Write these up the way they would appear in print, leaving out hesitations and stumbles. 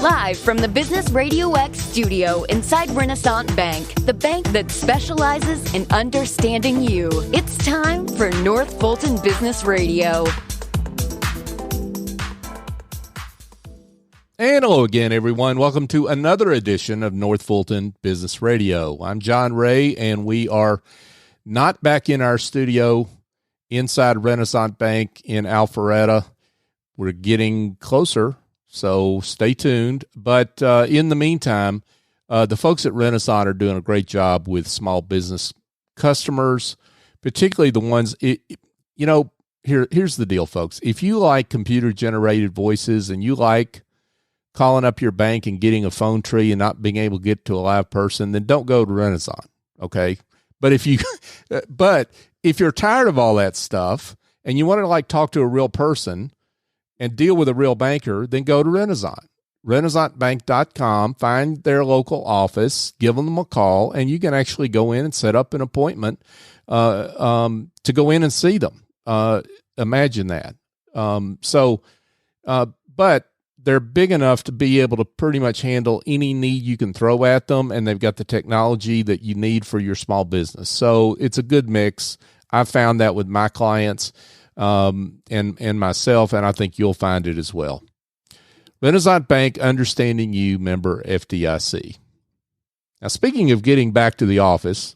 Live from the Business RadioX studio inside Renaissance Bank, the bank that specializes in understanding you. It's time for North Fulton Business Radio. And hello again, everyone. Welcome to another edition of North Fulton Business Radio. I'm John Ray, and we are not back in our studio inside Renaissance Bank in Alpharetta. We're getting closer, so stay tuned. But in the meantime, the folks at Renaissance are doing a great job with small business customers, particularly the ones, here's the deal, folks. If you like computer-generated voices and you like calling up your bank and getting a phone tree and not being able to get to a live person, then don't go to Renaissance, okay? But if you're tired of all that stuff and you want to talk to a real person and deal with a real banker, then go to Renaissance. RenaissanceBank.com, find their local office, give them a call, and you can actually go in and set up an appointment to go in and see them. Imagine that. But they're big enough to be able to pretty much handle any need you can throw at them, and they've got the technology that you need for your small business. So it's a good mix. I've found that with my clients and myself, and I think you'll find it as well. Renaissance Bank, understanding you, member FDIC. Now, speaking of getting back to the office,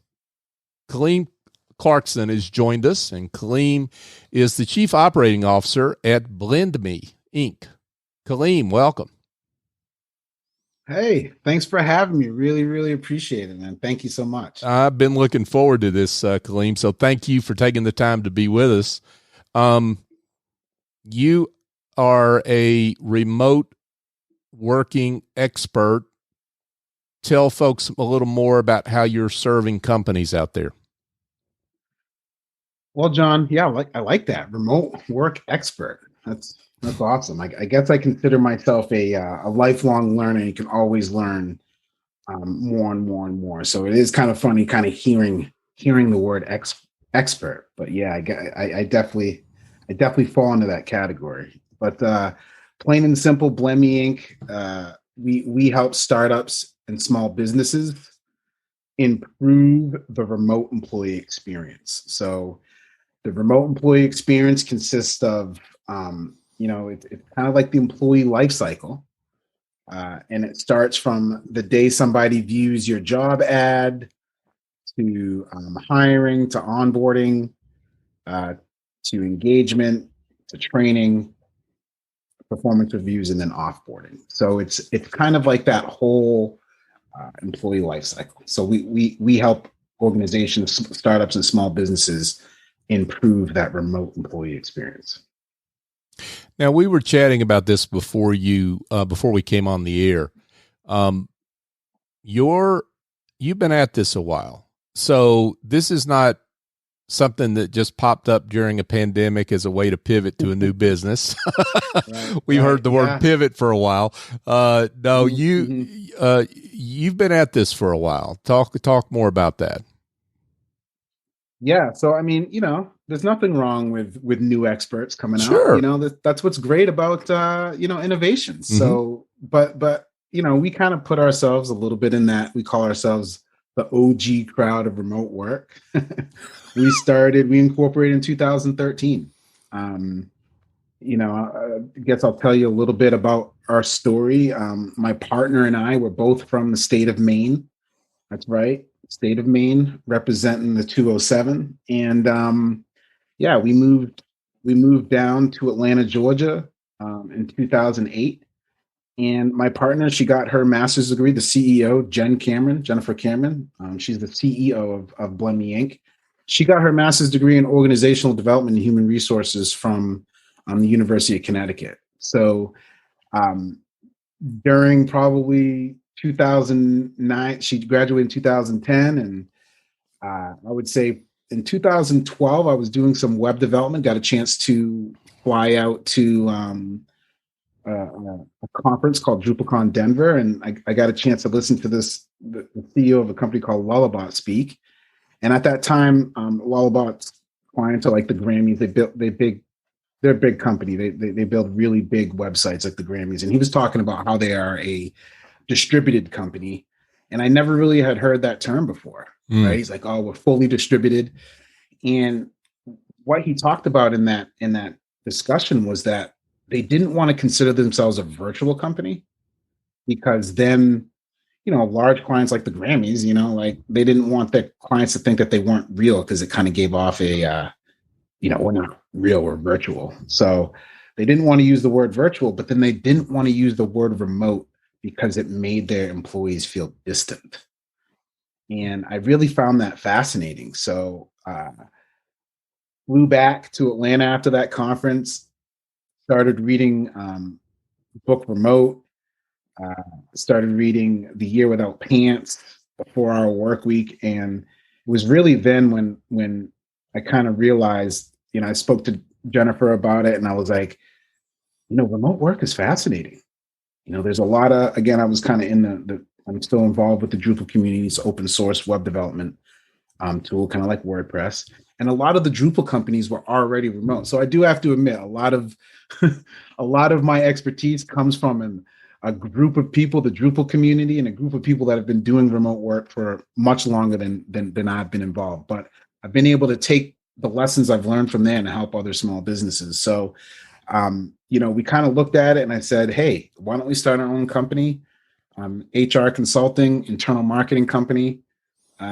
Colleen Clarkson has joined us, and Kaleem is the Chief Operating Officer at BlendMe, Inc. Kaleem, welcome. Hey, thanks for having me. Really, really appreciate it, man. Thank you so much. I've been looking forward to this, Kaleem, so thank you for taking the time to be with us. You are a remote working expert. Tell folks a little more about how you're serving companies out there. Well, John, yeah, I like that. Remote work expert. That's awesome. I guess I consider myself a lifelong learner. You can always learn more and more and more. So it is kind of funny, kind of hearing the word expert. But yeah, I definitely fall into that category. But plain and simple, BlendMe Inc. We help startups and small businesses improve the remote employee experience. So the remote employee experience consists of it's kind of like the employee life cycle. And it starts from the day somebody views your job ad to hiring, to onboarding, to engagement, to training, performance reviews, and then offboarding. So it's kind of like that whole employee life cycle. So we help organizations, startups, and small businesses improve that remote employee experience. Now, we were chatting about this before we came on the air. You've been at this a while, so this is not something that just popped up during a pandemic as a way to pivot to a new business. We've heard the word pivot for a while. No, you've been at this for a while. Talk more about that. Yeah. So, I mean, there's nothing wrong with new experts coming Sure. out. That's what's great about, innovation. Mm-hmm. So, but we kind of put ourselves a little bit in that. We call ourselves the OG crowd of remote work. We incorporated in 2013. I guess I'll tell you a little bit about our story. My partner and I were both from the state of Maine. That's right. State of Maine, representing the 207. And we moved down to Atlanta, Georgia in 2008. And my partner, she got her master's degree, the CEO, Jennifer Cameron. She's the CEO of BlendMe Inc. She got her master's degree in organizational development and human resources from the University of Connecticut. So during probably 2009, she graduated in 2010. And I would say in 2012, I was doing some web development, got a chance to fly out to a conference called DrupalCon Denver. And I got a chance to listen to the CEO of a company called Lullabot speak. And at that time, Lullabot's clients are like the Grammys. They they're a big company. They build really big websites like the Grammys. And he was talking about how they are a distributed company. And I never really had heard that term before, right? He's like, oh, we're fully distributed. And what he talked about in that discussion was that they didn't want to consider themselves a virtual company, because then, large clients like the Grammys, like they didn't want their clients to think that they weren't real, because it kind of gave off a, we're not real, we're virtual. So they didn't want to use the word virtual, but then they didn't want to use the word remote because it made their employees feel distant. And I really found that fascinating. So flew back to Atlanta after that conference, started reading book Remote, started reading The Year Without Pants, The 4-Hour Work Week. And it was really then when I kind of realized, I spoke to Jennifer about it, and I was like, remote work is fascinating. There's a lot of, again, I was kind of in I'm still involved with the Drupal community's open source web development tool, kind of like WordPress. And a lot of the Drupal companies were already remote. So I do have to admit, a lot of my expertise comes from a group of people, the Drupal community, and a group of people that have been doing remote work for much longer than I've been involved. But I've been able to take the lessons I've learned from there and help other small businesses. So, we kind of looked at it, and I said, hey, why don't we start our own company, HR consulting, internal marketing company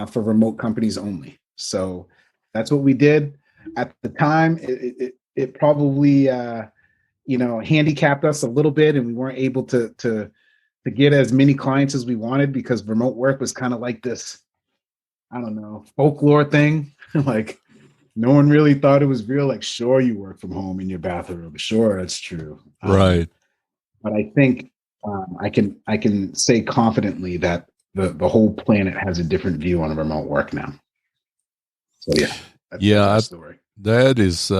for remote companies only. So that's what we did. At the time, it probably, handicapped us a little bit, and we weren't able to get as many clients as we wanted, because remote work was kind of like this, I don't know, folklore thing. Like, no one really thought it was real. Like, sure, you work from home in your bathroom. Sure, that's true. Right. But I think I can say confidently that the whole planet has a different view on remote work now. So that's the story. That is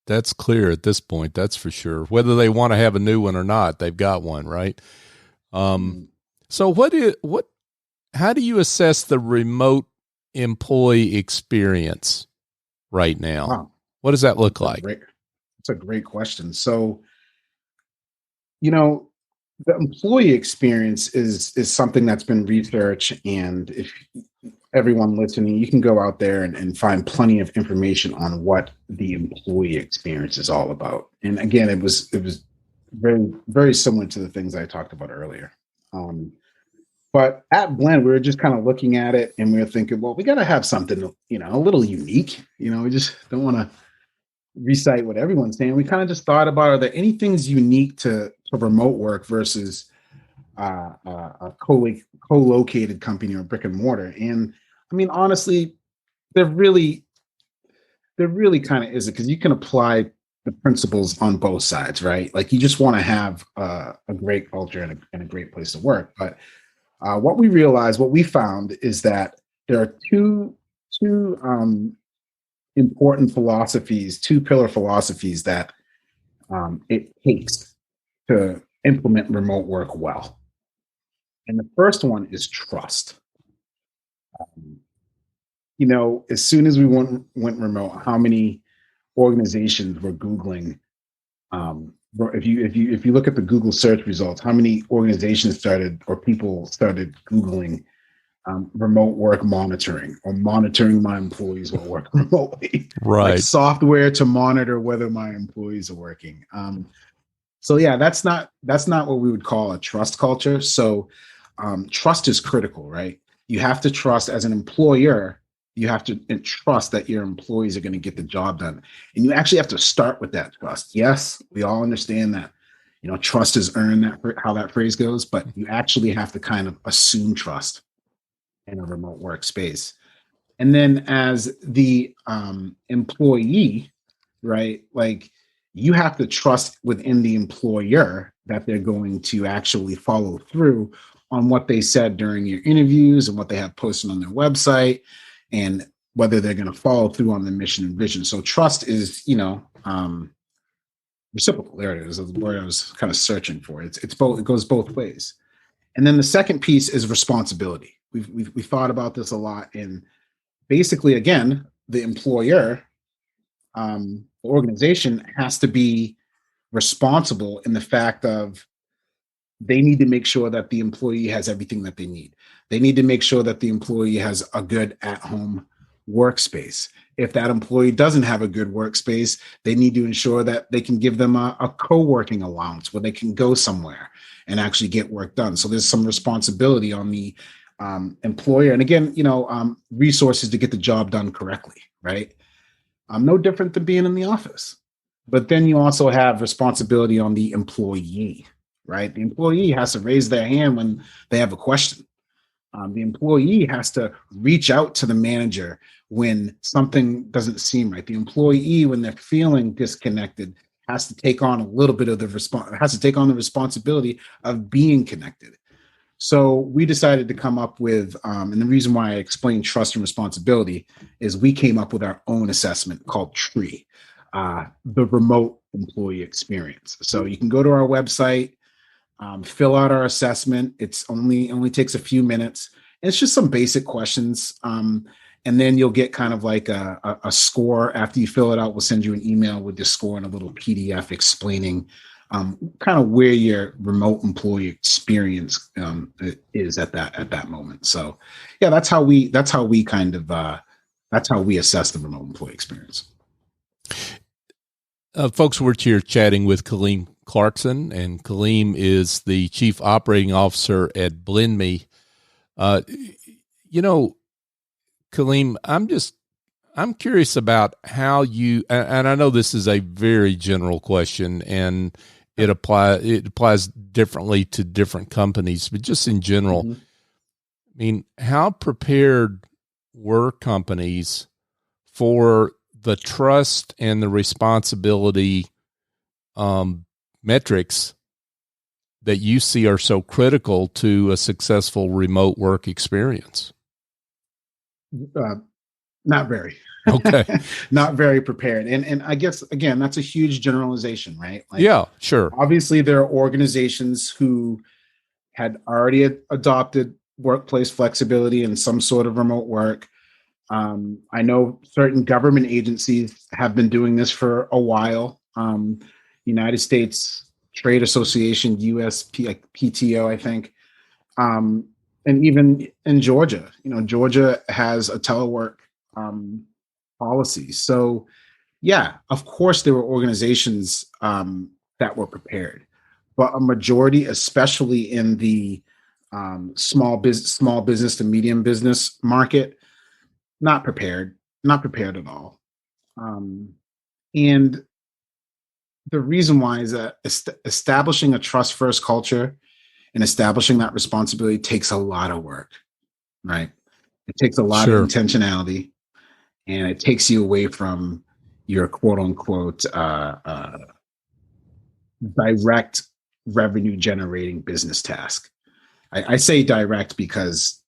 that's clear at this point. That's for sure. Whether they want to have a new one or not, they've got one, right? So how do you assess the remote employee experience right now? Wow. What does that look like? That's a great question. So, the employee experience is something that's been researched, and if everyone listening, you can go out there and find plenty of information on what the employee experience is all about. And again, it was very, very similar to the things I talked about earlier. But at Blend, we were just kind of looking at it, and we were thinking, well, we got to have something, a little unique. We just don't want to recite what everyone's saying. We kind of just thought about, are there any things unique to remote work versus a co-located company or brick and mortar? And I mean, honestly, there really kind of isn't, because you can apply the principles on both sides, right? Like, you just want to have a great culture and a great place to work. But what we found is that there are two important philosophies, two pillar philosophies that it takes to implement remote work well. And the first one is trust. As soon as we went remote, how many organizations were Googling? If you look at the Google search results, how many organizations people started Googling remote work monitoring, or monitoring my employees while working remotely? Right. Like software to monitor whether my employees are working. So yeah, that's not what we would call a trust culture. So trust is critical, right? You have to trust, as an employer, you have to trust that your employees are going to get the job done. And you actually have to start with that trust. Yes, we all understand that, trust is earned, how that phrase goes, but you actually have to kind of assume trust in a remote workspace. And then as the employee, right, like, you have to trust within the employer that they're going to actually follow through on what they said during your interviews and what they have posted on their website, and whether they're going to follow through on the mission and vision. So trust is, reciprocal. There it is, the word I was kind of searching for. It's both. It goes both ways. And then the second piece is responsibility. We've thought about this a lot, and basically, again, the employer, organization has to be responsible in the fact of they need to make sure that the employee has everything that they need. They need to make sure that the employee has a good at-home workspace. If that employee doesn't have a good workspace, they need to ensure that they can give them a co-working allowance where they can go somewhere and actually get work done. So there's some responsibility on the employer. And again, resources to get the job done correctly, right? No different than being in the office. But then you also have responsibility on the employee, right? The employee has to raise their hand when they have a question. The employee has to reach out to the manager when something doesn't seem right. The employee, when they're feeling disconnected, has to take on a little bit of the responsibility of being connected. So we decided to come up with, and the reason why I explained trust and responsibility is we came up with our own assessment called TREE, the remote employee experience. So you can go to our website, fill out our assessment. It's only takes a few minutes. And it's just some basic questions. And then you'll get kind of like a score after you fill it out. We'll send you an email with the score and a little PDF explaining kind of where your remote employee experience is at that moment. So yeah, that's how we assess the remote employee experience. Folks, we're here chatting with Kaleem Clarkson, and Kaleem is the Chief Operating Officer at BlendMe. Kaleem, I'm curious about how you, and I know this is a very general question, and it applies differently to different companies, but just in general, I mean, how prepared were companies for the trust and the responsibility metrics that you see are so critical to a successful remote work experience? Not very. Okay. Not very prepared. And I guess, again, that's a huge generalization, right? Like, yeah, sure. Obviously, there are organizations who had already adopted workplace flexibility and some sort of remote work. I know certain government agencies have been doing this for a while. United States Trade Association, PTO, I think. And even in Georgia, Georgia has a telework policy. So yeah, of course there were organizations that were prepared, but a majority, especially in the small business to medium business market, not prepared at all. And the reason why is that establishing a trust first culture and establishing that responsibility takes a lot of work, right? It takes a lot of intentionality, and it takes you away from your quote unquote direct revenue generating business task. I say direct because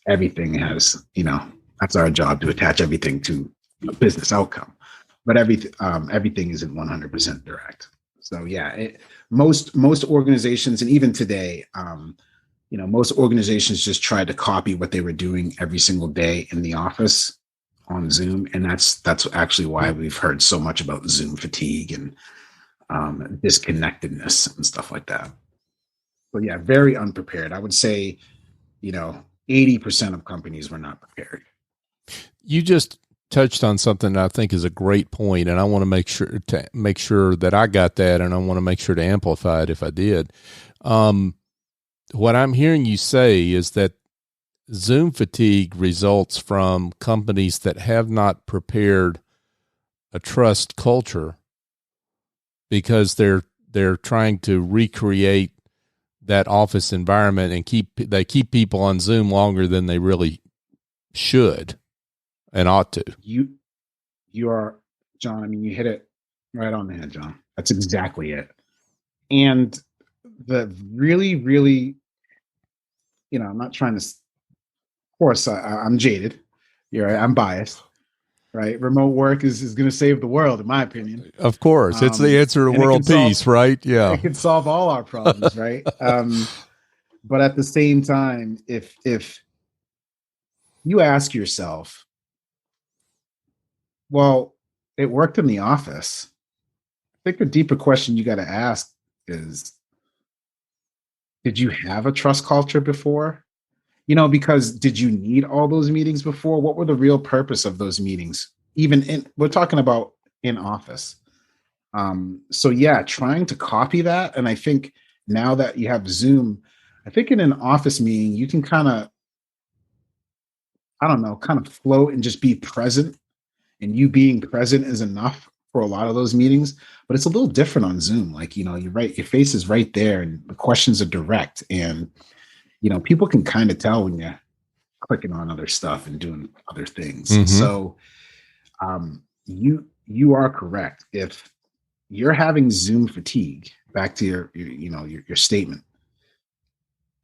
everything has, that's our job, to attach everything to a business outcome, but everything isn't 100% direct. So yeah, most organizations, and even today, most organizations just tried to copy what they were doing every single day in the office on Zoom, and that's actually why we've heard so much about Zoom fatigue and disconnectedness and stuff like that. But yeah, very unprepared. I would say, 80% of companies were not prepared. You just touched on something that I think is a great point, and I want to make sure that I got that, and I want to make sure to amplify it if I did. What I'm hearing you say is that Zoom fatigue results from companies that have not prepared a trust culture because they're trying to recreate that office environment and keep people on Zoom longer than they really should and ought to. You are, John. I mean, you hit it right on the head, John. That's exactly it. And the really, really, I'm not trying to. Of course, I'm jaded. I'm biased. Right, remote work is going to save the world, in my opinion. Of course, it's the answer to world peace, right? Yeah, it can solve all our problems, right? But at the same time, if you ask yourself, well, it worked in the office. I think a deeper question you got to ask is, did you have a trust culture before? Because did you need all those meetings before? What were the real purpose of those meetings? We're talking about in office. So yeah, trying to copy that. And I think now that you have Zoom, I think in an office meeting, you can kind of float and just be present. And you being present is enough for a lot of those meetings. But it's a little different on Zoom. Like, you're right, your face is right there and the questions are direct. And, people can kind of tell when you're clicking on other stuff and doing other things. Mm-hmm. So you are correct. If you're having Zoom fatigue, back to your statement,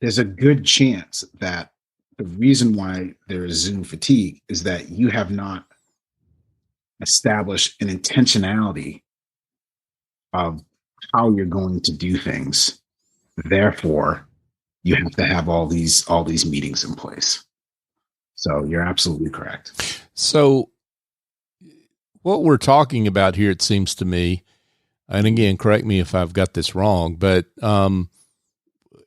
there's a good chance that the reason why there is Zoom fatigue is that you have not established an intentionality of how you're going to do things. Therefore, you have to have all these meetings in place. So you're absolutely correct. So what we're talking about here, it seems to me, and again, correct me if I've got this wrong, but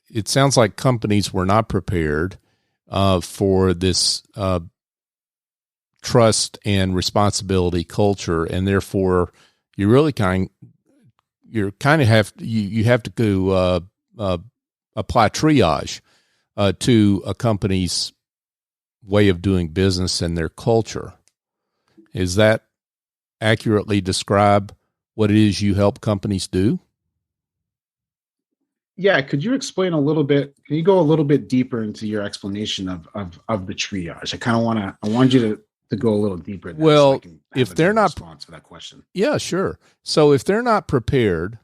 it sounds like companies were not prepared for this trust and responsibility culture, and therefore you really have to go apply triage to a company's way of doing business and their culture. Is that accurately describe what it is you help companies do? Yeah. Could you explain a little bit? Can you go a little bit deeper into your explanation of the triage? I want you to go a little deeper. Well, so I can have if they're not response for that question. Yeah, sure. So if they're not prepared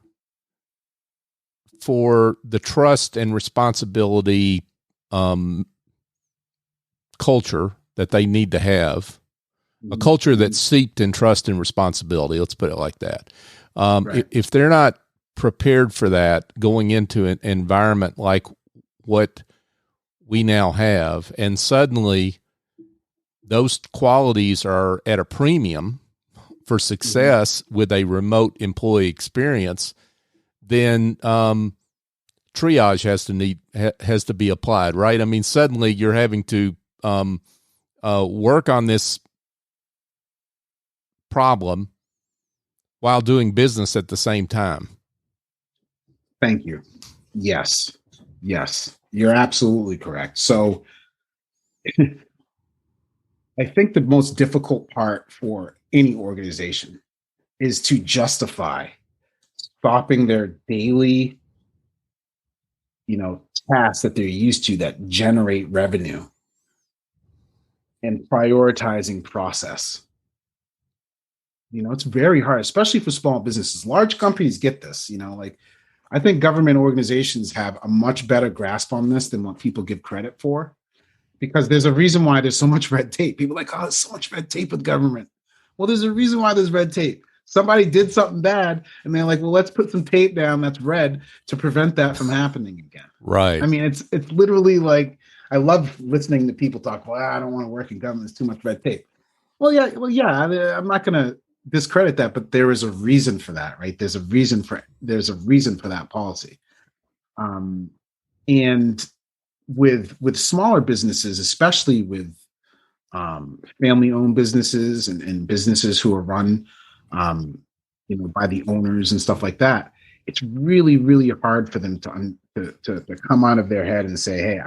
for the trust and responsibility culture that they need to have, a culture that's seeped in trust and responsibility, let's put it like that. Right. If they're not prepared for that going into an environment like what we now have, and suddenly those qualities are at a premium for success with a remote employee experience, then triage has to be applied, right? I mean, suddenly you're having to work on this problem while doing business at the same time. Thank you. Yes, you're absolutely correct. So I think the most difficult part for any organization is to justify stopping their daily, tasks that they're used to that generate revenue and prioritizing process. It's very hard, especially for small businesses. Large companies get this, I think government organizations have a much better grasp on this than what people give credit for, because there's a reason why there's so much red tape. People are like, oh, there's so much red tape with government. Well, there's a reason why there's red tape. Somebody did something bad, and they're like, well, let's put some tape down that's red to prevent that from happening again. Right. I mean, it's literally like, I love listening to people talk, well, I don't want to work in government. It's too much red tape. Well, yeah. I'm not going to discredit that, but there is a reason for that, right? There's a reason for that policy. And with smaller businesses, especially with family-owned businesses and businesses who are run, by the owners and stuff like that, it's really, really hard for them to come out of their head and say, hey,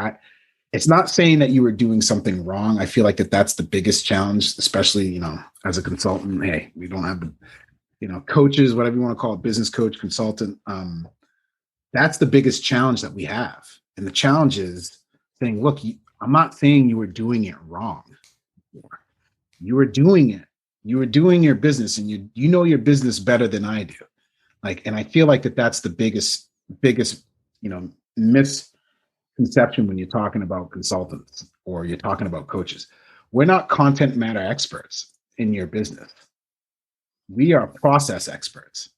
it's not saying that you were doing something wrong. I feel like that's the biggest challenge, especially, as a consultant. Hey, we don't have the, coaches, whatever you want to call it, business coach, consultant. That's the biggest challenge that we have. And the challenge is saying, look, I'm not saying you were doing it wrong. You were doing it. You were doing your business, and you know your business better than I do. And I feel like that's the biggest, misconception when you're talking about consultants or you're talking about coaches. We're not content matter experts in your business. We are process experts.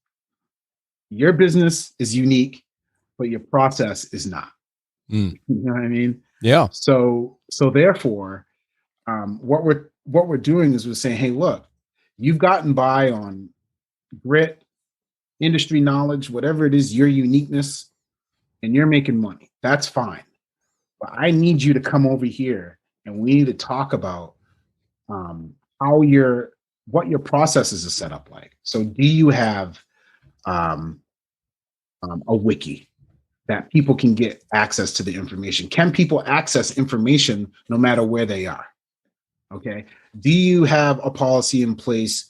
Your business is unique, but your process is not. You know what I mean? Yeah. So therefore, what we're doing is we're saying, hey, look, You've gotten by on grit, industry knowledge, whatever it is, your uniqueness, and you're making money. That's fine. But I need you to come over here and we need to talk about what your processes are set up like. So do you have a wiki that people can get access to the information? Can people access information no matter where they are? Okay. Do you have a policy in place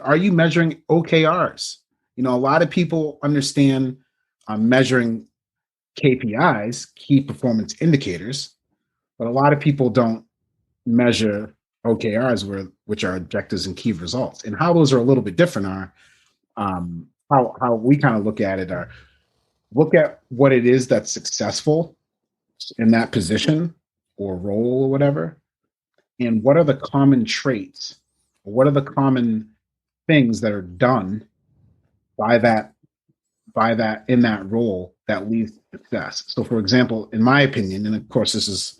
are you measuring OKRs? A lot of people understand measuring KPIs, key performance indicators, but a lot of people don't measure OKRs, which are objectives and key results. And how those are a little bit different are how we kind of look at it are look at what it is that's successful in that position or role or whatever, and what are the common traits, or what are the common things that are done by that in that role that leads to success. So for example, in my opinion, and of course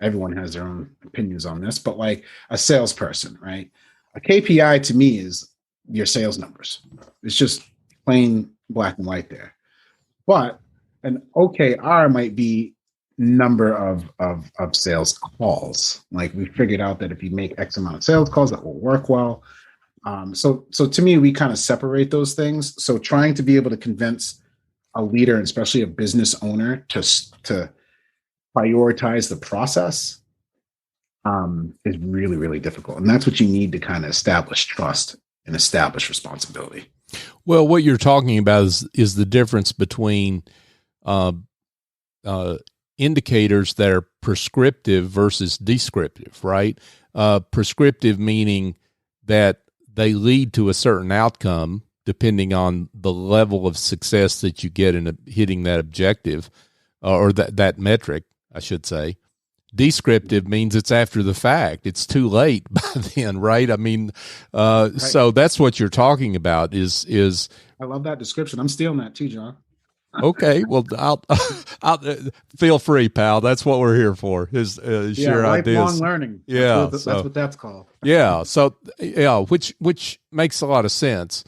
everyone has their own opinions on this, but like a salesperson, right? A KPI to me is your sales numbers. It's just plain black and white there. But an OKR might be number of sales calls. Like we figured out that if you make X amount of sales calls, that will work well. So to me, we kind of separate those things. So trying to be able to convince a leader, and especially a business owner, to prioritize the process is really, really difficult. And that's what you need to kind of establish trust and establish responsibility. Well, what you're talking about is the difference between indicators that are prescriptive versus descriptive, right? Prescriptive meaning that they lead to a certain outcome depending on the level of success that you get in hitting that objective or that metric, I should say. Descriptive means it's after the fact. It's too late by then, right? I mean, right. So that's what you're talking about is I love that description. I'm stealing that too, John. Okay. Well, I'll feel free, pal. That's what we're here for. Share ideas. Lifelong learning. Yeah. That's what that's called. Yeah. So yeah, which makes a lot of sense.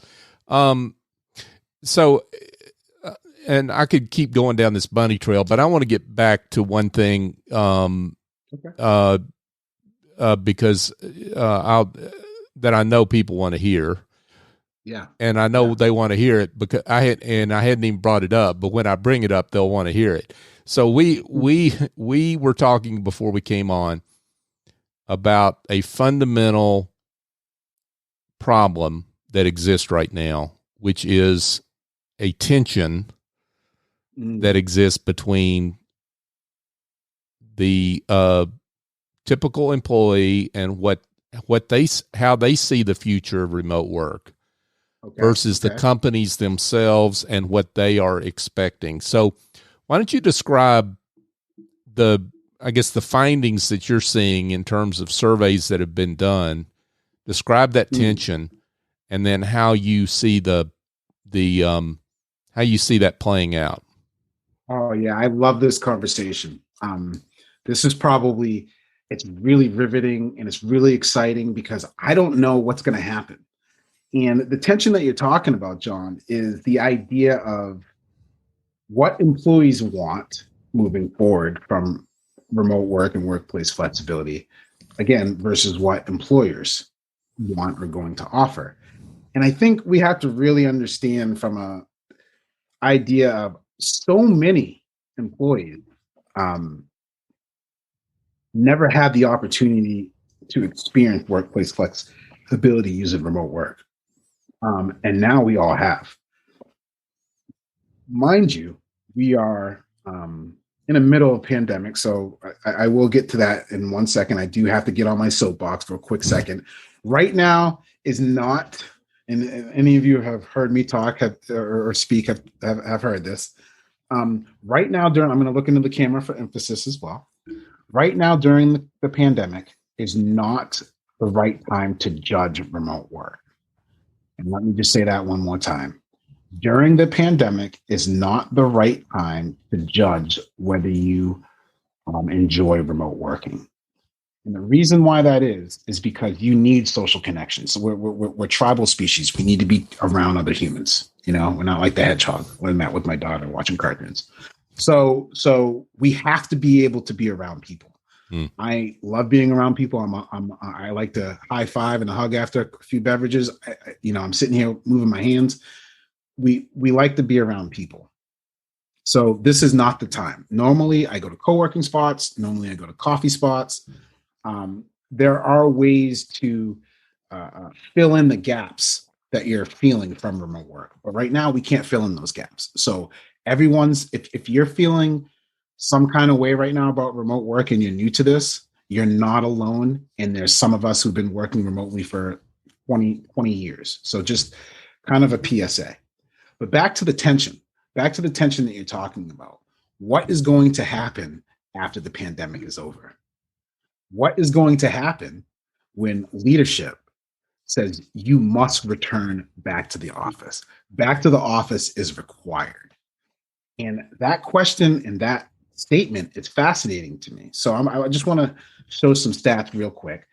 And I could keep going down this bunny trail, but I want to get back to one thing, because that I know people want to hear. Yeah. And I know they want to hear it because I hadn't even brought it up, but when I bring it up, they'll want to hear it. So we were talking before we came on about a fundamental problem that exists right now, which is a tension that exists between the typical employee and how they see the future of remote work versus the companies themselves and what they are expecting. So why don't you describe the findings that you're seeing in terms of surveys that have been done, describe that tension, and then how you see how you see that playing out. Oh yeah, I love this conversation. This is it's really riveting and it's really exciting because I don't know what's going to happen. And the tension that you're talking about, John, is the idea of what employees want moving forward from remote work and workplace flexibility, again, versus what employers want or going to offer. And I think we have to really understand from a idea of so many employees never had the opportunity to experience workplace flexibility using remote work. And now we all have. Mind you, we are in the middle of a pandemic, so I will get to that in 1 second. I do have to get on my soapbox for a quick second. Right now is not, and any of you have heard me talk or speak have heard this. Right now, I'm going to look into the camera for emphasis as well. Right now, during the pandemic, is not the right time to judge remote work. And let me just say that one more time. During the pandemic is not the right time to judge whether you enjoy remote working. And the reason why that is because you need social connections. So we're tribal species. We need to be around other humans. You know, we're not like the hedgehog when I'm out with my daughter watching cartoons. So we have to be able to be around people. I love being around people. I like to high five and a hug after a few beverages. I'm sitting here moving my hands. We like to be around people. So this is not the time. Normally I go to co-working spots. Normally I go to coffee spots. There are ways to fill in the gaps that you're feeling from remote work. But right now we can't fill in those gaps. So if you're feeling some kind of way right now about remote work and you're new to this, you're not alone. And there's some of us who've been working remotely for 20 years. So just kind of a PSA. But back to the tension that you're talking about. What is going to happen after the pandemic is over? What is going to happen when leadership says you must return back to the office? Back to the office is required. And that question and that statement is fascinating to me. So I just want to show some stats real quick.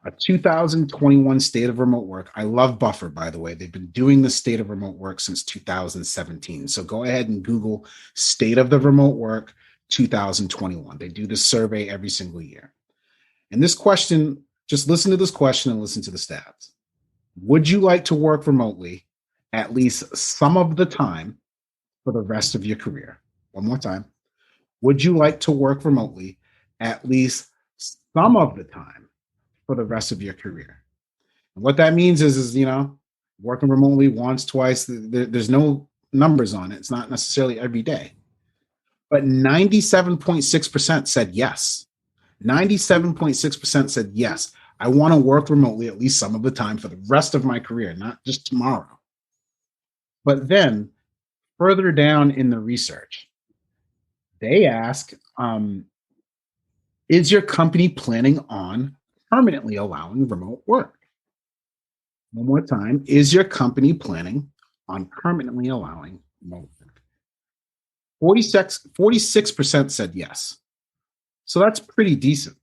A 2021 state of remote work. I love Buffer, by the way. They've been doing the state of remote work since 2017. So go ahead and Google state of the remote work 2021. They do this survey every single year. And this question, just listen to this question and listen to the stats. Would you like to work remotely at least some of the time for the rest of your career? One more time. Would you like to work remotely at least some of the time for the rest of your career? And what that means is working remotely once, twice, there's no numbers on it. It's not necessarily every day. But 97.6% said yes. 97.6% said yes. I want to work remotely at least some of the time for the rest of my career, not just tomorrow. But then further down in the research, they ask, is your company planning on permanently allowing remote work? One more time, is your company planning on permanently allowing remote work? 46% said yes. So that's pretty decent.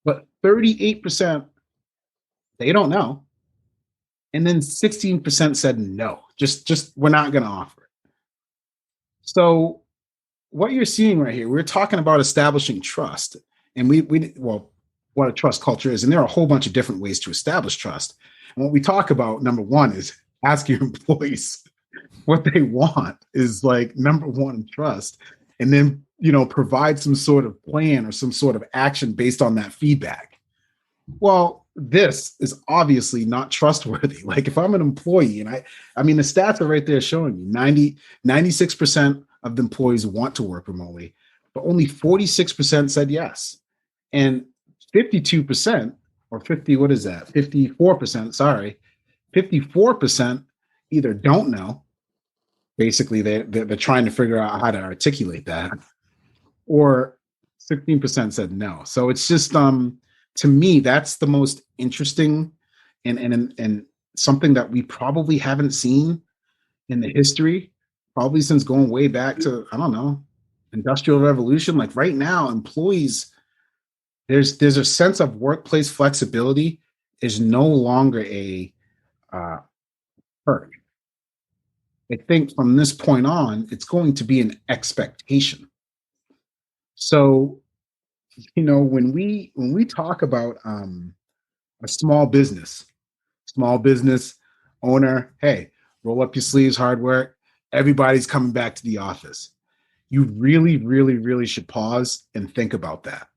But 38%, they don't know. And then 16% said no, just we're not going to offer it. So what you're seeing right here, we're talking about establishing trust. And what a trust culture is. And there are a whole bunch of different ways to establish trust. And what we talk about, number one, is ask your employees what they want is like number one, trust. And then, provide some sort of plan or some sort of action based on that feedback. Well, this is obviously not trustworthy. Like if I'm an employee and I mean, the stats are right there showing you 96% of the employees want to work remotely, but only 46% said yes. And 52% or 50, what is that? 54%, sorry. 54% either don't know. Basically, they're trying to figure out how to articulate that. Or 16% said no. So it's just to me, that's the most interesting and something that we probably haven't seen in the history, probably since going way back to, I don't know, Industrial Revolution. Like right now, employees, there's a sense of workplace flexibility is no longer a perk. I think from this point on, it's going to be an expectation. So, when we talk about a small business owner, hey, roll up your sleeves, hard work, everybody's coming back to the office. You really, really, really should pause and think about that.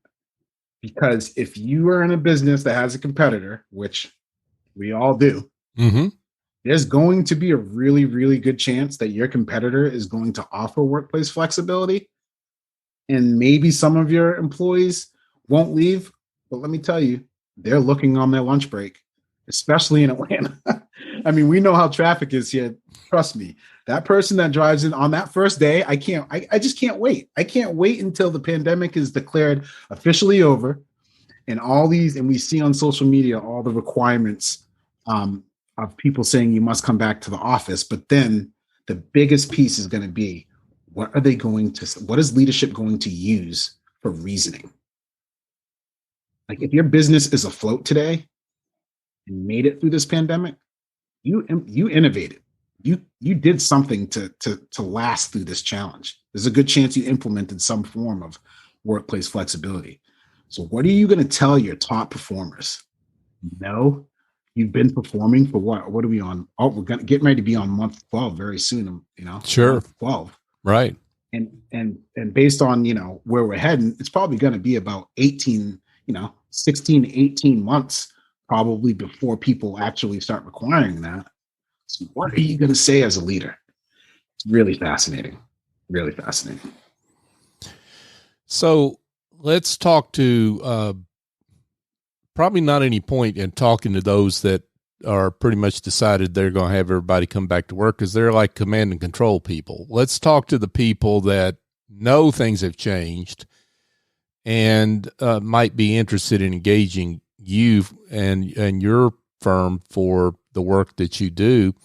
Because if you are in a business that has a competitor, which we all do, there's going to be a really, really good chance that your competitor is going to offer workplace flexibility. And maybe some of your employees won't leave. But let me tell you, they're looking on their lunch break, especially in Atlanta. I mean, we know how traffic is here. Trust me, that person that drives in on that first day, I just can't wait. I can't wait until the pandemic is declared officially over. And and we see on social media all the requirements of people saying you must come back to the office. But then the biggest piece is going to be, what is leadership going to use for reasoning? Like if your business is afloat today and made it through this pandemic, you innovated. You did something to last through this challenge. There's a good chance you implemented some form of workplace flexibility. So what are you going to tell your top performers? No, you've been performing for what? What are we on? Oh, we're getting ready to be on month 12 very soon. Sure, month 12, right? And based on where we're heading, it's probably going to be about 18, 16, 18 months probably before people actually start requiring that. So what are you going to say as a leader? It's really fascinating. Really fascinating. So let's talk to probably not any point in talking to those that are pretty much decided they're going to have everybody come back to work because they're like command and control people. Let's talk to the people that know things have changed and might be interested in engaging you and your firm for the work that you do.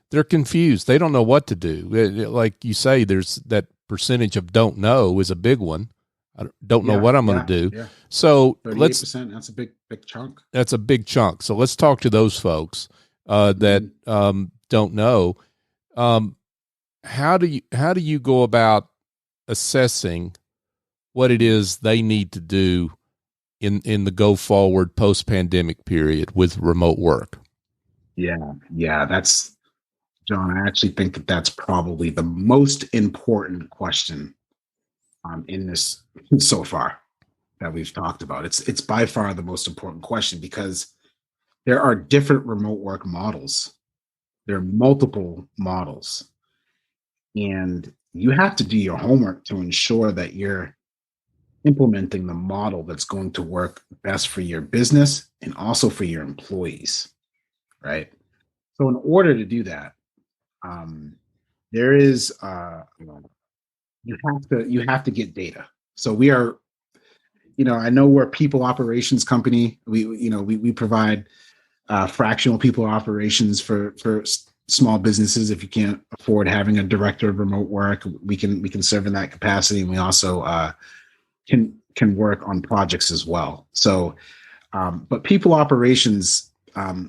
They're confused. They don't know what to do. Like you say, there's that percentage of don't know is a big one. I don't know what I'm going to do. Yeah. So 38%, that's a big chunk. That's a big chunk. So let's talk to those folks that don't know. How do you go about assessing what it is they need to do in the go forward post-pandemic period with remote work? Yeah, that's, John, I actually think that that's probably the most important question in this so far that we've talked about. It's by far the most important question because there are different remote work models. There are multiple models, and you have to do your homework to ensure that you're implementing the model that's going to work best for your business and also for your employees, right? So in order to do that, there is you have to get data. So we are, I know we're a people operations company. We provide fractional people operations for small businesses. If you can't afford having a director of remote work, we can serve in that capacity, and we also can work on projects as well. So, but people operations,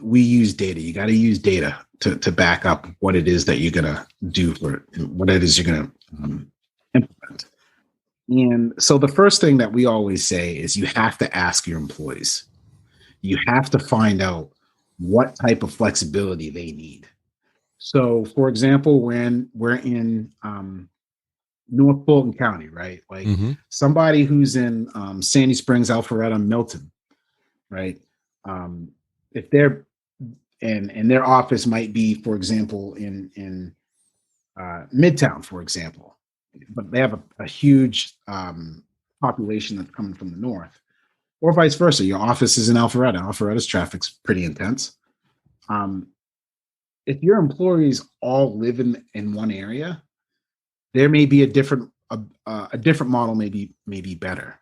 we use data. You got to use data to back up what it is that you're going to do for what it is you're going to implement. And so the first thing that we always say is you have to ask your employees. You have to find out what type of flexibility they need. So, for example, when we're in North Fulton County, right? Like somebody who's in Sandy Springs, Alpharetta, Milton, right? If they're and their office might be, for example, in Midtown, for example, but they have a huge population that's coming from the north, or vice versa. Your office is in Alpharetta. Alpharetta's traffic's pretty intense. If your employees all live in one area, there may be a different model, maybe better.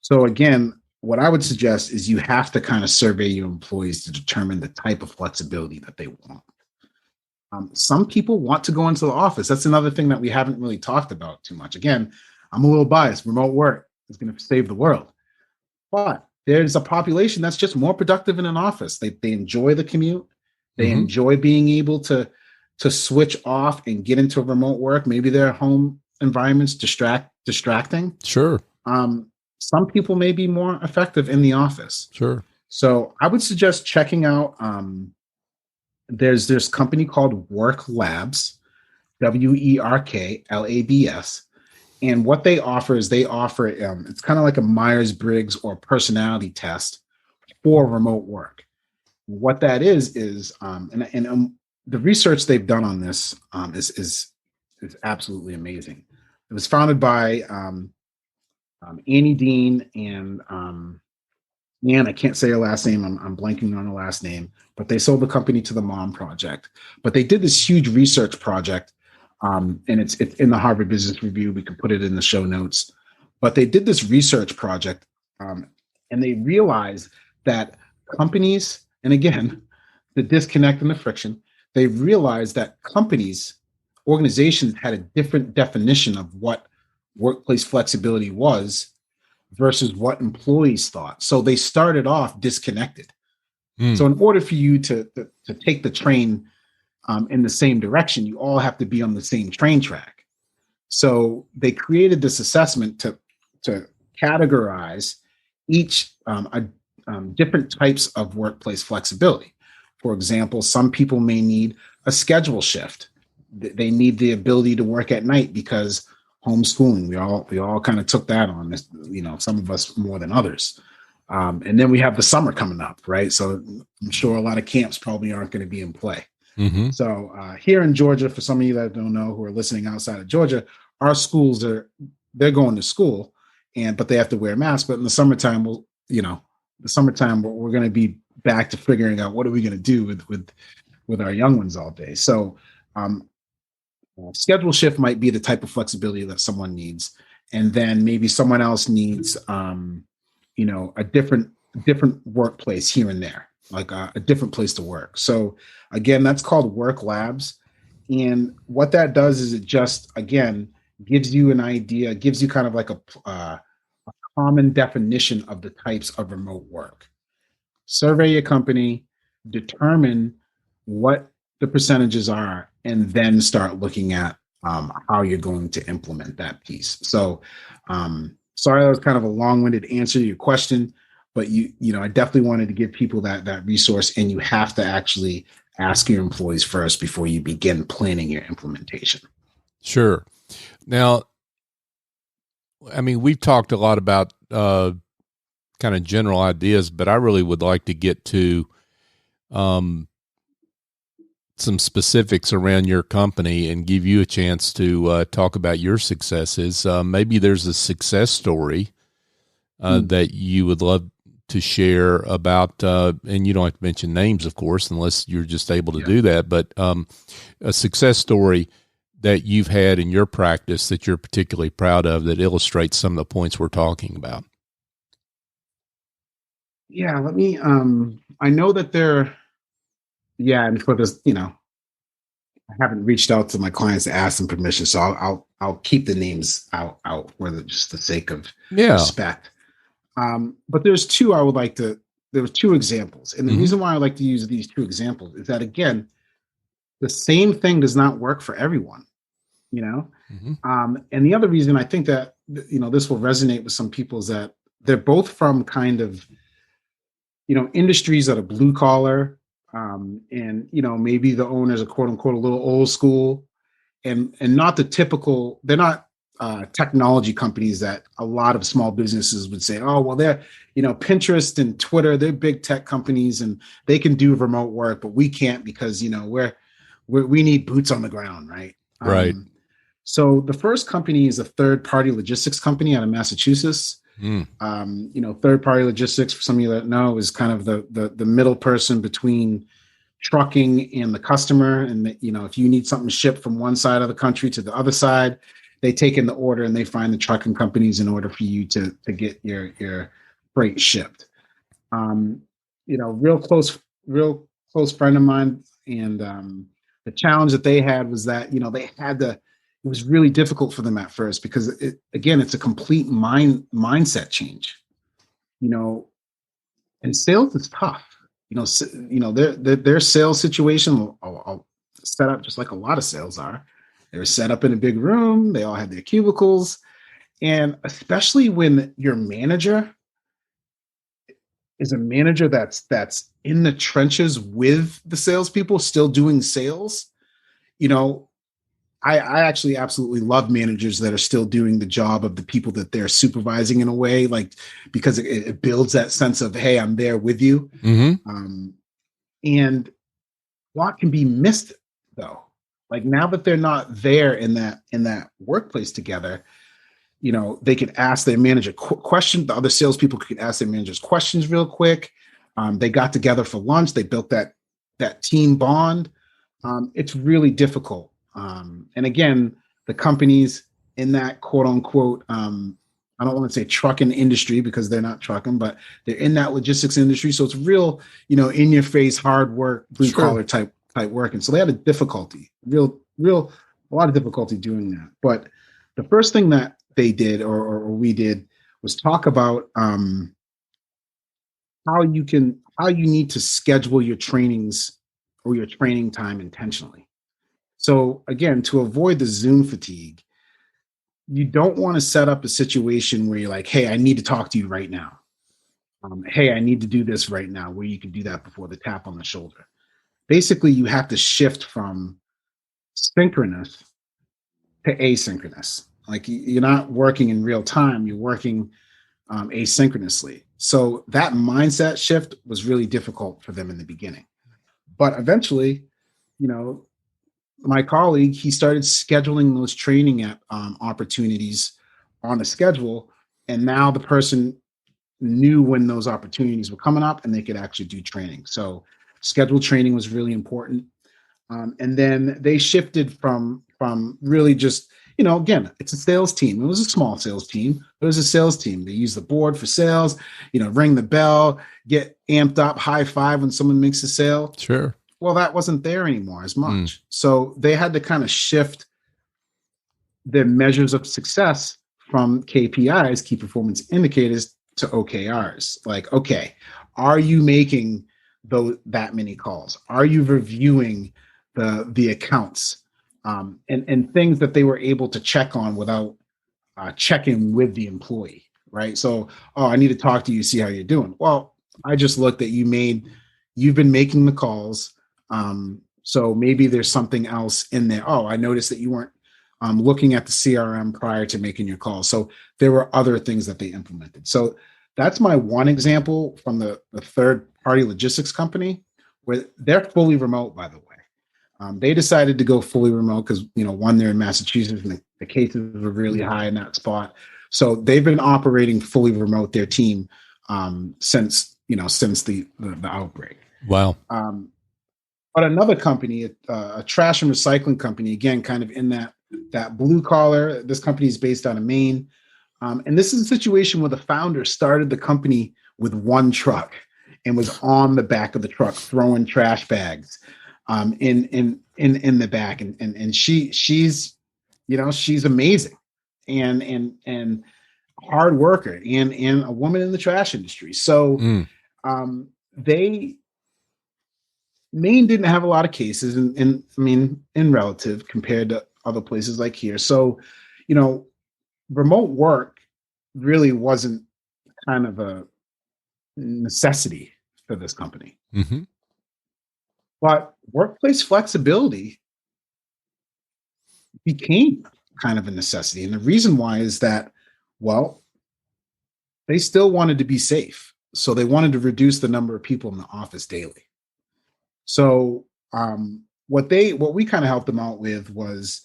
So again, what I would suggest is you have to kind of survey your employees to determine the type of flexibility that they want. Some people want to go into the office. That's another thing that we haven't really talked about too much. Again, I'm a little biased. Remote work is going to save the world. But there's a population that's just more productive in an office. They enjoy the commute. They enjoy being able to switch off and get into remote work. Maybe their home environment's distracting. Sure. Some people may be more effective in the office. Sure. So I would suggest checking out, there's this company called Work Labs, WERKLABS. And what they offer is it's kind of like a Myers-Briggs or personality test for remote work. What that is the research they've done on this is absolutely amazing. It was founded by Annie Dean and I can't say her last name. I'm blanking on the last name, but they sold the company to the Mom Project. But they did this huge research project, and it's in the Harvard Business Review. We can put it in the show notes. But they did this research project, and they realized that companies, and again, the disconnect and the friction, they realized that organizations had a different definition of what workplace flexibility was versus what employees thought. So they started off disconnected. Mm. So in order for you to take the train in the same direction, you all have to be on the same train track. So they created this assessment to categorize each different types of workplace flexibility. For example, some people may need a schedule shift. They need the ability to work at night because homeschooling. We all kind of took that on. Some of us more than others. And then we have the summer coming up, right? So I'm sure a lot of camps probably aren't going to be in play. Mm-hmm. So here in Georgia, for some of you that don't know who are listening outside of Georgia, our schools they're going to school, but they have to wear masks. But in the summertime, we're going to be back to figuring out what are we going to do with our young ones all day. So schedule shift might be the type of flexibility that someone needs, and then maybe someone else needs a different workplace here and there, like a different place to work. So again, that's called work labs. And what that does is it just, again, gives you an idea, gives you kind of like a common definition of the types of remote work. Survey your company, determine what the percentages are, and then start looking at how you're going to implement that piece. So sorry, that was kind of a long-winded answer to your question, but I definitely wanted to give people that resource, and you have to actually ask your employees first before you begin planning your implementation. Sure. Now, I mean, we've talked a lot about kind of general ideas, but I really would like to get to some specifics around your company and give you a chance to talk about your successes. Maybe there's a success story that you would love to share about, and you don't have to mention names, of course, unless you're just able to do that, but a success story that you've had in your practice that you're particularly proud of that illustrates some of the points we're talking about. Yeah, let me, I know that and for this, I haven't reached out to my clients to ask them permission, so I'll keep the names out for just the sake of respect. But there's two there were two examples. And the reason why I like to use these two examples is that, again, the same thing does not work for everyone, and the other reason I think that, this will resonate with some people is that they're both from kind of, industries that are blue collar, and, maybe the owners are quote unquote a little old school and not the typical, they're not technology companies that a lot of small businesses would say, oh, well, they're, Pinterest and Twitter, they're big tech companies and they can do remote work, but we can't because, we need boots on the ground. Right. Right. So the first company is a third-party logistics company out of Massachusetts. Third-party logistics, for some of you that know, is kind of the middle person between trucking and the customer. And if you need something shipped from one side of the country to the other side, they take in the order and they find the trucking companies in order for you to get your freight shipped. Real close friend of mine, and the challenge that they had was that it was really difficult for them at first because it's a complete mindset change, and sales is tough. Their sales situation I'll set up just like a lot of sales are. They were set up in a big room. They all had their cubicles, and especially when your manager is a manager that's in the trenches with the salespeople, still doing sales. I actually absolutely love managers that are still doing the job of the people that they're supervising in a way, like, because it builds that sense of, hey, I'm there with you. Mm-hmm. And a lot can be missed though. Like now that they're not there in that workplace together, they could ask their manager questions. The other salespeople could ask their managers questions real quick. They got together for lunch. They built that team bond. It's really difficult. And again, the companies in that quote unquote, I don't want to say trucking industry because they're not trucking, but they're in that logistics industry. So it's real, in your face, hard work, blue collar type work. And so they had a lot of difficulty doing that. But the first thing that they did or we did was talk about how you need to schedule your trainings or your training time intentionally. So again, to avoid the Zoom fatigue, you don't want to set up a situation where you're like, hey, I need to talk to you right now. Hey, I need to do this right now, where you can do that before the tap on the shoulder. Basically, you have to shift from synchronous to asynchronous. Like you're not working in real time, you're working asynchronously. So that mindset shift was really difficult for them in the beginning. But eventually, my colleague, he started scheduling those training opportunities on the schedule. And now the person knew when those opportunities were coming up and they could actually do training. So scheduled training was really important. And then they shifted from really just, again, it's a sales team. It was a small sales team. It was a sales team. They use the board for sales, ring the bell, get amped up, high five when someone makes a sale. Sure. Well, that wasn't there anymore as much. So they had to kind of shift their measures of success from KPIs, key performance indicators, to OKRs. Like, okay, are you making that many calls? Are you reviewing the accounts and things that they were able to check on without checking with the employee, right? So, I need to talk to you, see how you're doing. Well, I just looked at you've been making the calls. So maybe there's something else in there. I noticed that you weren't looking at the CRM prior to making your calls. So there were other things that they implemented. So that's my one example from the third-party logistics company, where they're fully remote, by the way. They decided to go fully remote because, one, they're in Massachusetts and the cases were really high in that spot. So they've been operating fully remote, their team, since the outbreak. Wow. But another company, a trash and recycling company, again, kind of in that blue collar. This company is based out of Maine. And this is a situation where the founder started the company with one truck and was on the back of the truck throwing trash bags in the back. And she's amazing and hard worker and a woman in the trash industry. So Maine didn't have a lot of cases and I mean, in relative compared to other places like here. So, remote work really wasn't kind of a necessity for this company. Mm-hmm. But workplace flexibility became kind of a necessity. And the reason why is that, well, they still wanted to be safe. So they wanted to reduce the number of people in the office daily. So what we kind of helped them out with was,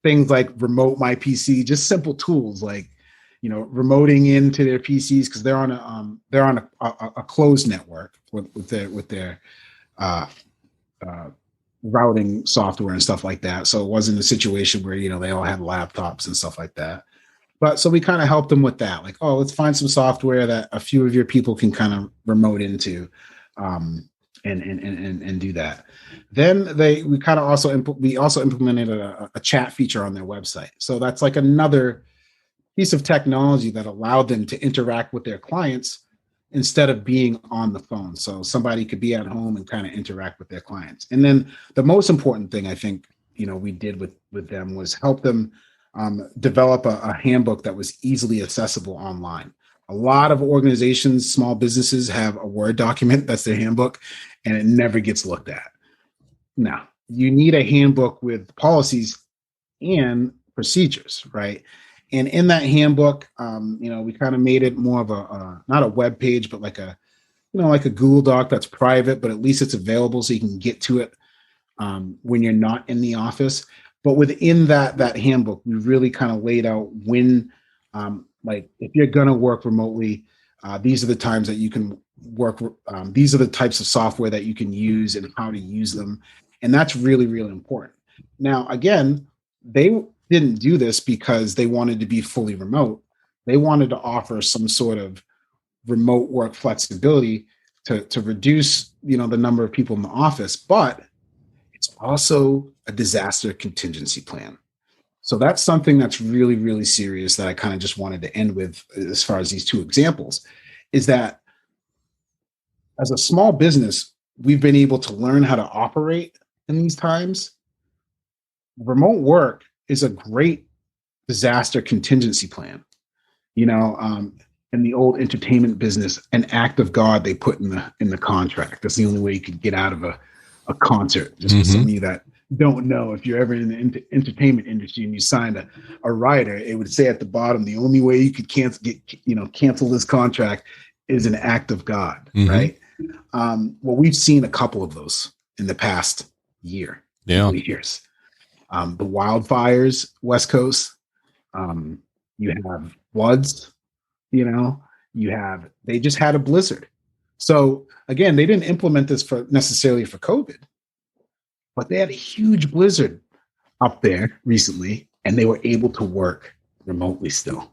things like remote my PC, just simple tools like, remoting into their PCs because they're on a closed network with their routing software and stuff like that. So it wasn't a situation where, they all had laptops and stuff like that. But so we kind of helped them with that. Like, let's find some software that a few of your people can kind of remote into. And do that. Then we also implemented a chat feature on their website. So that's like another piece of technology that allowed them to interact with their clients instead of being on the phone. So somebody could be at home and kind of interact with their clients. And then the most important thing I think, we did with them was help them develop a handbook that was easily accessible online. A lot of organizations, small businesses have a Word document that's their handbook, and it never gets looked at. Now, you need a handbook with policies and procedures, right? And in that handbook, we kind of made it more of not a web page, but like a Google Doc that's private, but at least it's available so you can get to it when you're not in the office. But within that handbook, we really kind of laid out when, like if you're going to work remotely, these are the times that you can work. These are the types of software that you can use and how to use them. And that's really, really important. Now, again, they didn't do this because they wanted to be fully remote. They wanted to offer some sort of remote work flexibility to reduce, the number of people in the office, but it's also a disaster contingency plan. So that's something that's really, really serious that I kind of just wanted to end with as far as these two examples, is that as a small business, we've been able to learn how to operate in these times. Remote work is a great disaster contingency plan. You know, in the old entertainment business, an act of God they put in the contract. That's the only way you could get out of a concert. Just for some of you that don't know, if you're ever in the entertainment industry and you signed a rider, it would say at the bottom, the only way you could cancel this contract is an act of God, right? Well, we've seen a couple of those in the past years. The wildfires, West Coast. You have floods, they just had a blizzard. So again, they didn't implement this necessarily for COVID, but they had a huge blizzard up there recently, and they were able to work remotely still.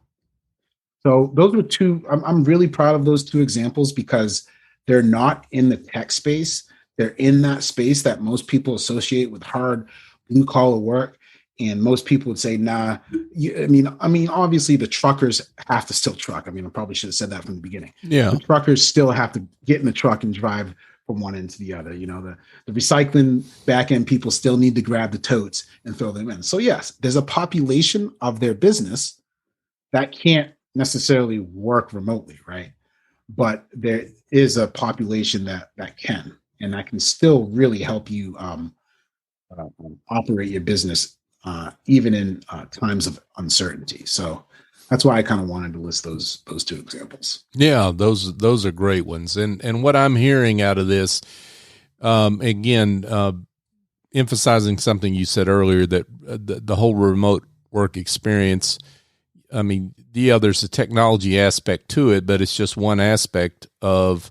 So those were two. I'm really proud of those two examples because they're not in the tech space. They're in that space that most people associate with hard blue collar work. And most people would say, nah, I mean, obviously the truckers have to still truck. I mean, I probably should have said that from the beginning. Yeah. The truckers still have to get in the truck and drive from one end to the other. The recycling back end people still need to grab the totes and throw them in. So yes, there's a population of their business that can't necessarily work remotely, right? But there is a population that can, and that can still really help you operate your business even in times of uncertainty. So that's why I kind of wanted to list those two examples. Yeah, those are great ones. And what I'm hearing out of this, again, emphasizing something you said earlier, that the whole remote work experience, I mean, there's a technology aspect to it, but it's just one aspect of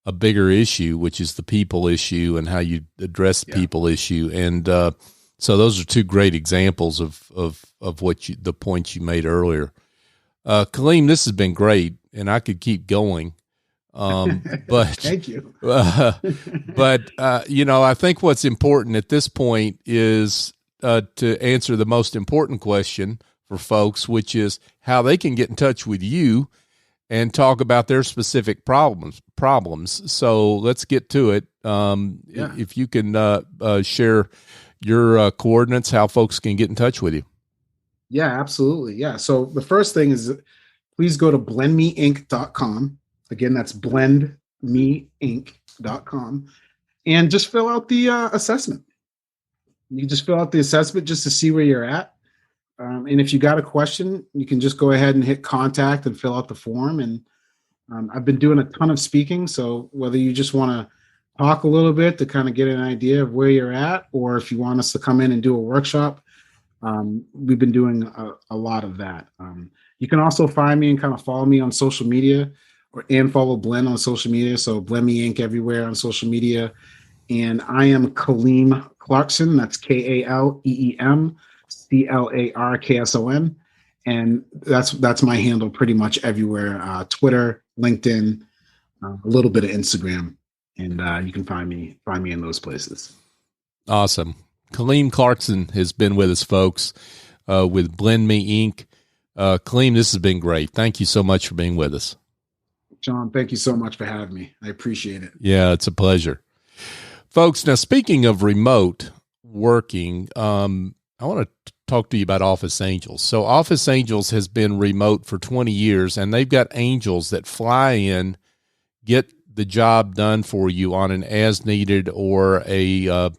a bigger issue, which is the people issue and how you address the people issue. And so those are two great examples of the points you made earlier. Kaleem, this has been great, and I could keep going. But thank you. But I think what's important at this point is to answer the most important question for folks, which is how they can get in touch with you and talk about their specific problems. So let's get to it. If you can share your coordinates, how folks can get in touch with you. Yeah, absolutely. Yeah. So the first thing is, please go to blendmeinc.com. Again, that's blendmeinc.com, and just fill out the assessment. You just fill out the assessment just to see where you're at. And if you got a question, you can just go ahead and hit contact and fill out the form. And I've been doing a ton of speaking. So whether you just want to talk a little bit to kind of get an idea of where you're at, or if you want us to come in and do a workshop, we've been doing a lot of that. You can also find me and kind of follow me on social media, and follow Blend on social media. So Blend Me Inc. everywhere on social media. And I am Kaleem Clarkson. That's KALEEM CLARKSON. And that's my handle pretty much everywhere. Twitter, LinkedIn, a little bit of Instagram. And you can find me in those places. Awesome. Colleen Clarkson has been with us, folks, with Blend Me Inc. Kaleem, this has been great. Thank you so much for being with us. John, thank you so much for having me. I appreciate it. Yeah, it's a pleasure. Folks, now speaking of remote working, I want to talk to you about Office Angels. So Office Angels has been remote for 20 years, and they've got angels that fly in, get the job done for you on an as-needed or a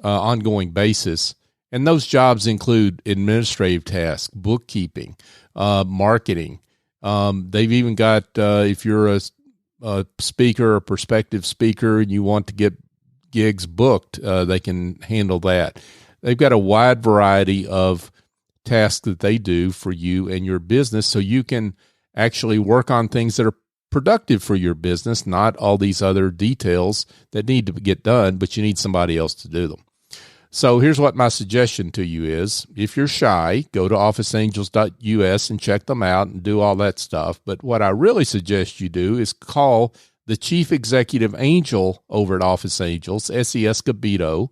ongoing basis. And those jobs include administrative tasks, bookkeeping, marketing. They've even got, if you're a speaker or prospective speaker and you want to get gigs booked, they can handle that. They've got a wide variety of tasks that they do for you and your business, so you can actually work on things that are productive for your business, not all these other details that need to get done, but you need somebody else to do them. So here's what my suggestion to you is. If you're shy, go to officeangels.us and check them out and do all that stuff. But what I really suggest you do is call the Chief Executive Angel over at Office Angels, S.E. Escobedo,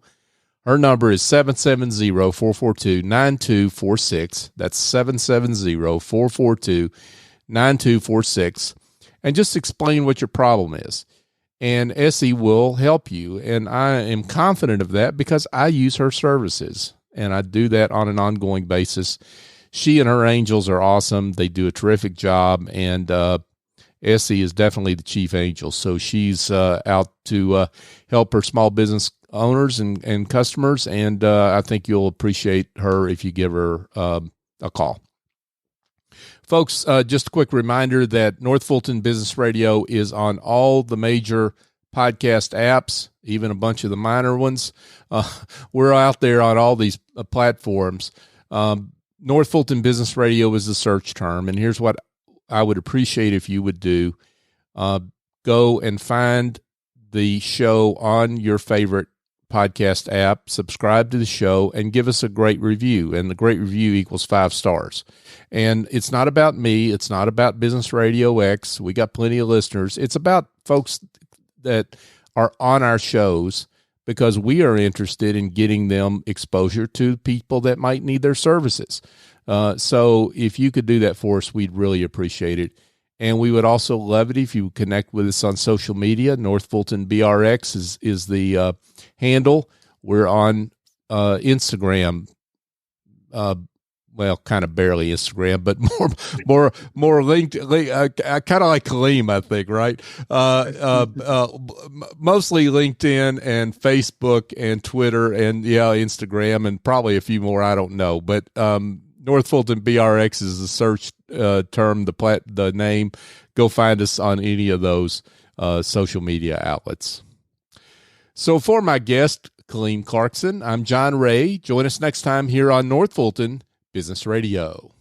Her number is 770-442-9246. That's 770-442-9246. And just explain what your problem is. And Essie will help you. And I am confident of that because I use her services. And I do that on an ongoing basis. She and her angels are awesome. They do a terrific job. And Essie is definitely the chief angel. So she's out to help her small business owners and customers. And I think you'll appreciate her if you give her a call. Folks, just a quick reminder that North Fulton Business Radio is on all the major podcast apps, even a bunch of the minor ones. We're out there on all these platforms. North Fulton Business Radio is the search term, and here's what I would appreciate if you would do. Go and find the show on your favorite podcast app, subscribe to the show, and give us a great review. And the great review equals 5 stars. And it's not about me. It's not about Business RadioX. We got plenty of listeners. It's about folks that are on our shows because we are interested in getting them exposure to people that might need their services. So if you could do that for us, we'd really appreciate it. And we would also love it if you would connect with us on social media. North Fulton BRX is the handle. We're on Instagram. Well, kind of barely Instagram, but more linked. Kind of like Kaleem, I think, right? Mostly LinkedIn and Facebook and Twitter and Instagram and probably a few more. I don't know, but North Fulton BRX is the search term, the name. Go find us on any of those social media outlets. So for my guest, Colleen Clarkson, I'm John Ray. Join us next time here on North Fulton Business Radio.